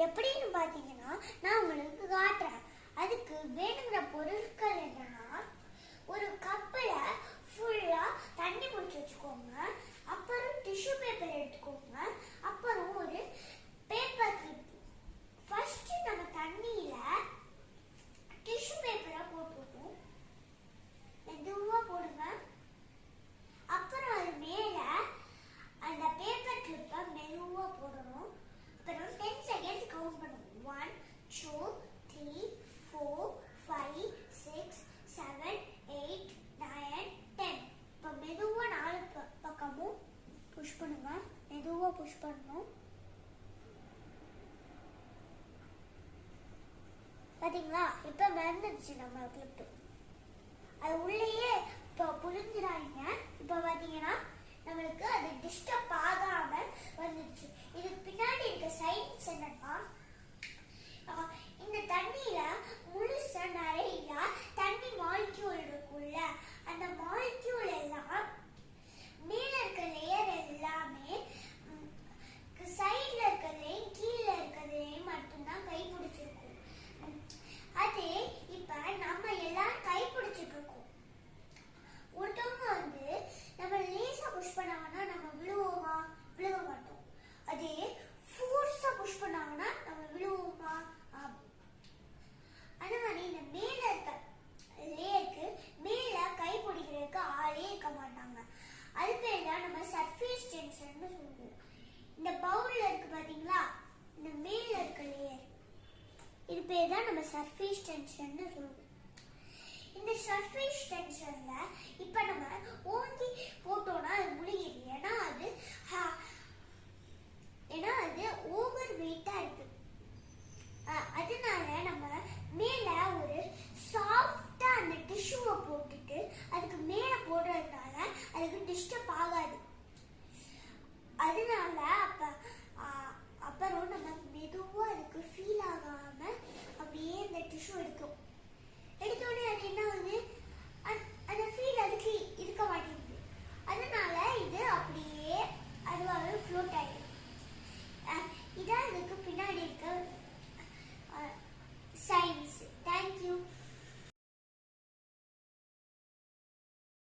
எப்படின்னு பாத்தீங்கன்னா நான் உங்களுக்கு காட்டுறேன். அதுக்கு வேணுங்கிற பொருட்கள் என்னன்னா, ஒரு கப்பில் ஃபுல்லா தண்ணி பிடிச்சி வச்சுக்கோங்க. அப்புறம் டிஷ்யூ பேப்பர் எடுத்துக்கோங்க. அப்புறம் ஒரு பேப்பர் கிளிப். ஃபர்ஸ்ட் நம்ம தண்ணியில டிஷ்யூ பேப்பரை போட்டுக்கணும். மெதுவா போடுங்க. அப்புறம் அது மேல அந்த பேப்பர் கிளிப்பை மெதுவா போடணும். அப்புறம் 10 செகண்ட்ஸ் கவுண்ட் பண்ணணும். 1 2 3 4 5 6 7 8 9 10. இப்போ மெதுவா 4 பக்கமும் புஷ் பண்ணுங்க. மெதுவா புஷ் பண்ணணும். பாத்தீங்களா? இப்ப மறந்துடுச்சு நம்ம கிளிப்பு. அது உள்ளேயே இப்போ புரிஞ்சிடாதீங்க. இப்போ பாத்தீங்கன்னா நம்மளுக்கு அது டிஸ்டர்ப் ஆகாம வந்துடுச்சு. இதுக்கு பின்னாடி இருக்க சயின்ஸ் என்னன்னா, இந்த தண்ணியில முழுசா நிறைய தண்ணி மாலிக்யூல் இருக்குல்ல, அந்த மாலிக்யூல் எல்லாம் மேல இருக்க லேயர் எல்லாமே சைட்ல இருக்கிறதையும் கீழே இருக்கிறதையும் மட்டும்தான் கை பிடிச்சிருக்கும். அதே இப்ப நம்ம எல்லாரும் கை பிடிச்சிட்டு இருக்கோம். ஒருத்தவங்க நம்ம லேசா புஷ் பண்ணாங்கன்னா நம்ம விழுவோமா? விழுக மாட்டோம். அதே ஃபோர்ஸா புஷ் பண்ணாங்கன்னா நம்ம விழுவோமா? அந்த மாதிரி இந்த மேல இருக்க லேயருக்கு மேல கை பிடிக்கிறதுக்கு ஆளே இருக்க மாட்டாங்க. அது பேர் தான் நம்ம சர்ஃபேஸ் டென்ஷன் சொல்லுவோம். இந்த பவுல்ல இருக்கு பாத்தீங்களா, இந்த மேல இருக்க லேயர், இது பேர் தான் நம்ம சர்ஃபேஸ் டென்ஷன் சொல்லுவோம். இந்த சர்ஃபேஸ் டென்ஷன்ல இப்ப நம்ம ஓங்கி போட்டோம்னா அது முழுகிது. ஏன்னா அது